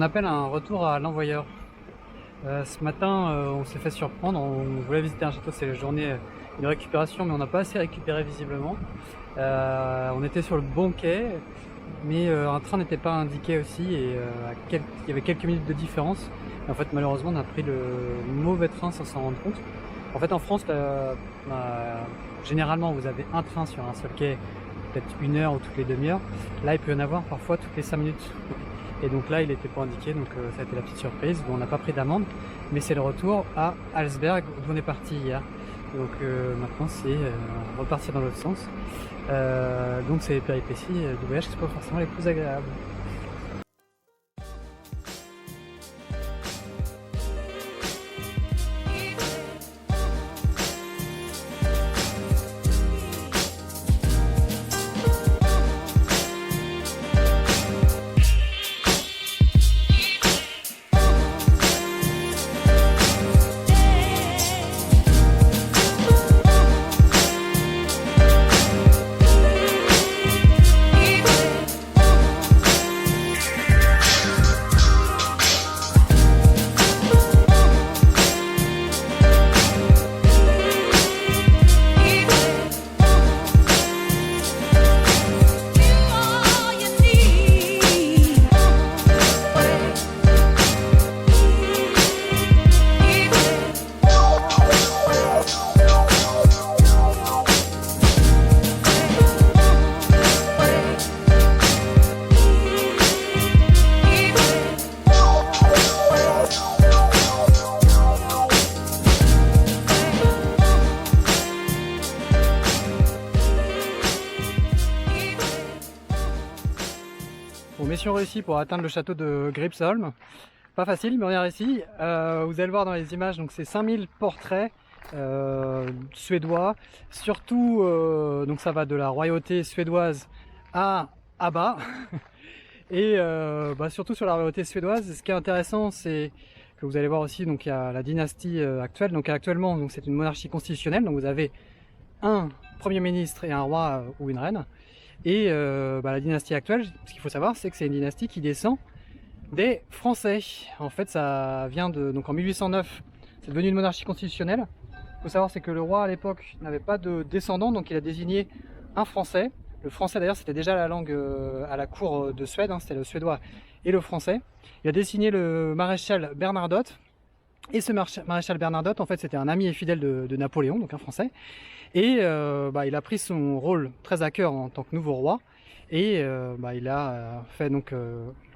qu'on appelle un retour à l'envoyeur. Ce matin, on s'est fait surprendre, on voulait visiter un château, c'est la journée de récupération, mais on n'a pas assez récupéré visiblement. On était sur le bon quai, mais un train n'était pas indiqué aussi, et il y avait quelques minutes de différence. Et en fait, malheureusement, on a pris le mauvais train sans s'en rendre compte. En fait, en France, généralement, vous avez un train sur un seul quai, peut-être 1 heure ou toutes les demi-heures. Là, il peut y en avoir parfois toutes les 5 minutes. Et donc là, il n'était pas indiqué, donc ça a été la petite surprise. Bon, on n'a pas pris d'amende, mais c'est le retour à Alsberg, où on est parti hier. Donc maintenant, c'est repartir dans l'autre sens. Donc c'est les péripéties du voyage qui ne sont pas forcément les plus agréables. Bon, mission réussie pour atteindre le château de Gripsholm. Pas facile, mais on est réussi. Vous allez le voir dans les images, donc c'est 5000 portraits suédois. Surtout, donc ça va de la royauté suédoise à bas. Et surtout sur la royauté suédoise, ce qui est intéressant, c'est que vous allez voir aussi, donc il y a la dynastie actuelle. Donc actuellement, donc c'est une monarchie constitutionnelle. Donc vous avez un premier ministre et un roi ou une reine. Et la dynastie actuelle, ce qu'il faut savoir, c'est que c'est une dynastie qui descend des Français. En fait, ça vient de... Donc en 1809, c'est devenu une monarchie constitutionnelle. Ce qu'il faut savoir, c'est que le roi, à l'époque, n'avait pas de descendant, donc il a désigné un Français. Le français, d'ailleurs, c'était déjà la langue à la cour de Suède, hein, c'était le suédois et le français. Il a désigné le maréchal Bernadotte. Et ce maréchal Bernadotte, en fait, c'était un ami et fidèle de Napoléon, donc un Français. Et il a pris son rôle très à cœur en tant que nouveau roi. Et il a fait donc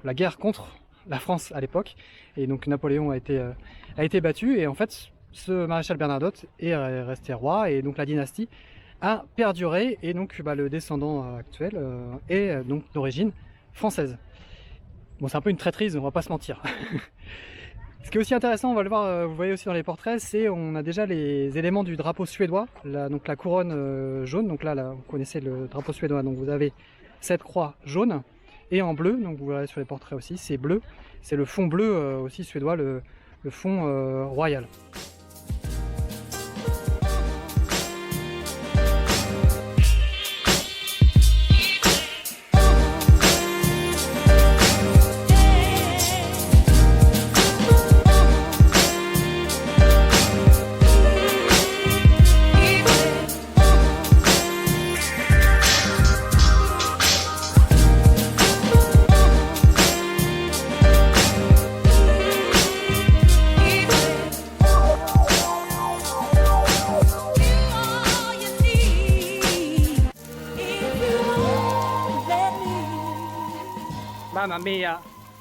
la guerre contre la France à l'époque. Et donc Napoléon a été battu. Et en fait, ce maréchal Bernadotte est resté roi. Et donc la dynastie a perduré. Et donc le descendant actuel est donc d'origine française. Bon, c'est un peu une traîtrise, on va pas se mentir. Ce qui est aussi intéressant, on va le voir, vous voyez aussi dans les portraits, c'est on a déjà les éléments du drapeau suédois, donc la couronne jaune, donc là vous connaissez le drapeau suédois, donc vous avez cette croix jaune et en bleu, donc vous verrez sur les portraits aussi, c'est bleu, c'est le fond bleu aussi suédois, le fond royal. Mamma mia,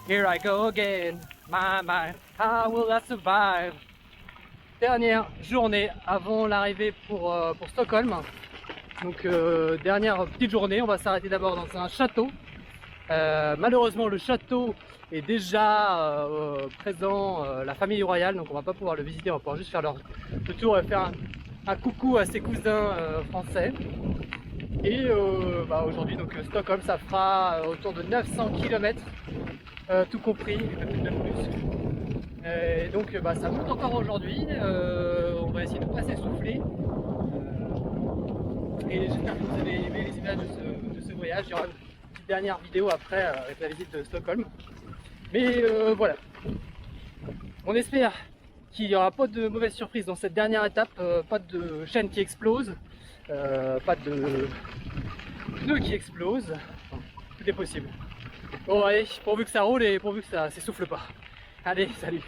here I go again. My, how will I survive? Dernière journée avant l'arrivée pour Stockholm. Donc dernière petite journée, on va s'arrêter d'abord dans un château. Malheureusement le château est déjà présent, la famille royale, donc on va pas pouvoir le visiter, on va pouvoir juste faire le tour et faire un coucou à ses cousins français. Et aujourd'hui donc Stockholm, ça fera autour de 900 km tout compris, peut-être même plus. Et donc ça monte encore aujourd'hui, on va essayer de ne pas s'essouffler. Et j'espère que vous avez aimé les images de ce voyage. Il y aura une petite dernière vidéo après avec la visite de Stockholm. Mais voilà. On espère qu'il n'y aura pas de mauvaises surprises dans cette dernière étape, pas de chaîne qui explose, pas de pneus qui explosent, enfin, tout est possible. Bon allez, pourvu que ça roule et pourvu que ça s'essouffle pas. Allez, salut!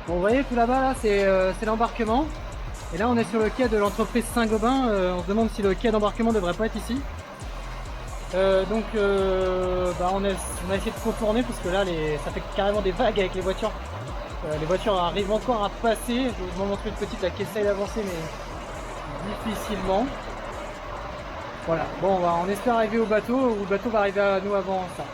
Bon, vous voyez tout là-bas, là, c'est l'embarquement. Et là, on est sur le quai de l'entreprise Saint-Gobain. On se demande si le quai d'embarquement devrait pas être ici. On a essayé de contourner parce que là, ça fait carrément des vagues avec les voitures. Les voitures arrivent encore à passer. Je vais vous en montrer une petite là qui essaye d'avancer, mais difficilement. Voilà, bon, on espère arriver au bateau, ou le bateau va arriver à nous avant ça.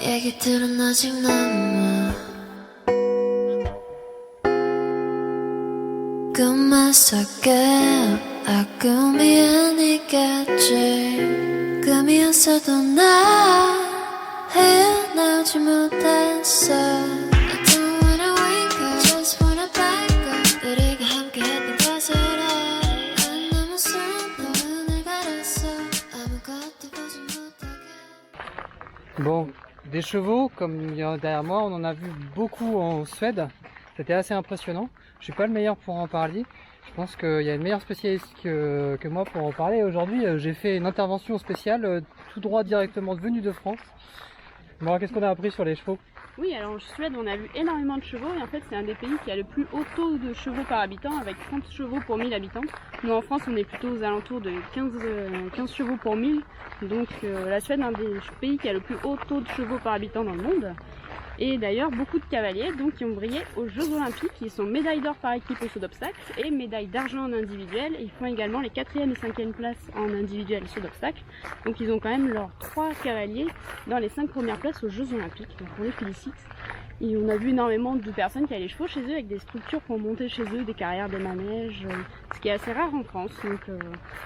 얘기들은 아직 남아 꿈만 속에 꿈이 아니겠지 꿈이었어도 나 헤어나오지 못했어 I don't wanna wake up just wanna back up 우리가 함께했던 것을 난 너무 슬퍼 눈을 가렸어 아무것도 보지 못하게 Bon, des chevaux, comme il y en a derrière moi, on en a vu beaucoup en Suède. C'était assez impressionnant. Je suis pas le meilleur pour en parler. Je pense qu'il y a une meilleure spécialiste que moi pour en parler. Aujourd'hui, j'ai fait une intervention spéciale, tout droit directement venue de France. Bon, qu'est-ce qu'on a appris sur les chevaux? Oui, alors en Suède, on a vu énormément de chevaux et en fait, c'est un des pays qui a le plus haut taux de chevaux par habitant avec 30 chevaux pour 1000 habitants. Nous, en France, on est plutôt aux alentours de 15 chevaux pour 1000. Donc, la Suède est un des pays qui a le plus haut taux de chevaux par habitant dans le monde. Et d'ailleurs, beaucoup de cavaliers donc, qui ont brillé aux Jeux Olympiques. Ils sont médailles d'or par équipe au saut d'obstacle et médailles d'argent en individuel. Ils font également les 4e et 5e places en individuel saut d'obstacle. Donc ils ont quand même leurs 3 cavaliers dans les 5 premières places aux Jeux Olympiques. Donc on les félicite. Et on a vu énormément de personnes qui avaient les chevaux chez eux avec des structures pour monter chez eux, des carrières, des manèges, ce qui est assez rare en France. Donc,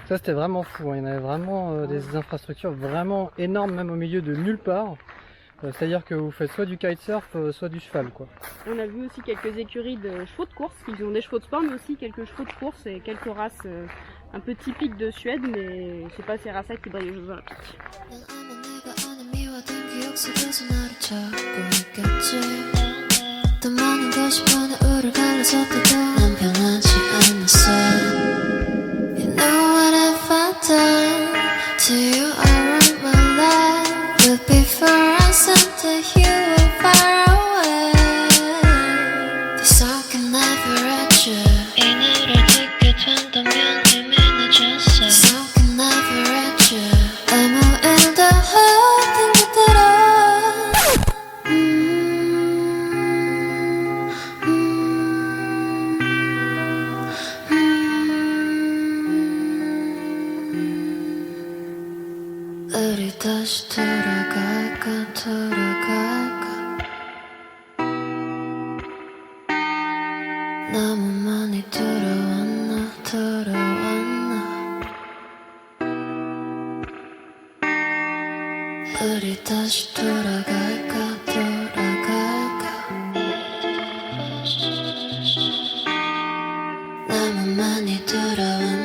Ça c'était vraiment fou, hein. Il y en avait vraiment des infrastructures vraiment énormes, même au milieu de nulle part. C'est-à-dire que vous faites soit du kitesurf, soit du cheval, quoi. on a vu aussi quelques écuries de chevaux de course, ils ont des chevaux de sport, mais aussi quelques chevaux de course et quelques races un peu typiques de Suède, mais c'est pas ces races-là qui brillent aux Jeux Olympiques. 속에서 나를 찾고 있겠지 더 많은 것이 하늘을 갈라섰다고 난 변하지 않았어 You know what have I done to you I wrote my life But before I sent it you were far away This I can never reach you 이 노래 듣게 된다면 이미 늦었어 This I can never reach you 아무 일도 하던 그대로 우리 다시 돌아갈까 너무 많이 돌아왔나 우리 다시 돌아갈까 너무 많이 돌아왔나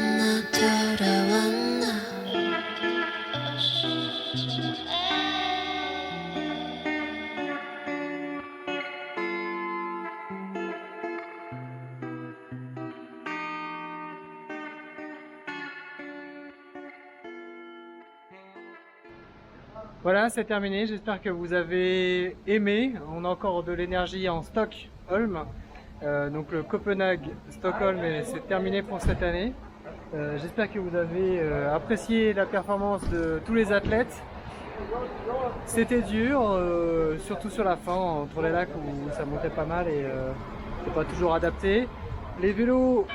Voilà, c'est terminé. J'espère que vous avez aimé. On a encore de l'énergie en Stockholm. Donc le Copenhague-Stockholm, c'est terminé pour cette année. J'espère que vous avez apprécié la performance de tous les athlètes. C'était dur, surtout sur la fin, entre les lacs où ça montait pas mal et c'est pas toujours adapté. Les vélos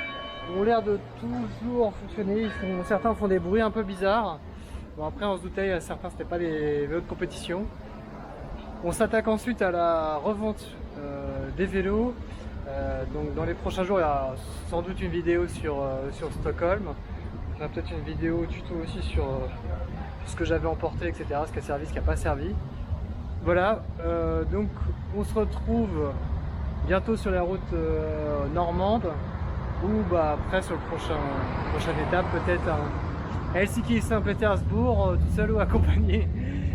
ont l'air de toujours fonctionner. Certains font des bruits un peu bizarres. Bon, après on se doutait, certains c'était pas des vélos de compétition. On s'attaque ensuite à la revente des vélos. Donc dans les prochains jours il y a sans doute une vidéo sur Stockholm. On a peut-être une vidéo tuto aussi sur ce que j'avais emporté, etc. Ce qui a servi, ce qui n'a pas servi. Voilà, donc on se retrouve bientôt sur la route normande ou après sur le prochaine étape peut-être Helsinki Saint-Pétersbourg, tout seul ou accompagné.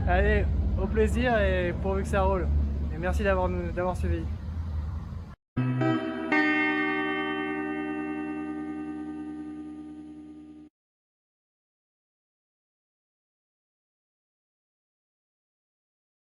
Allez, au plaisir et pourvu que ça roule. Et merci d'avoir suivi.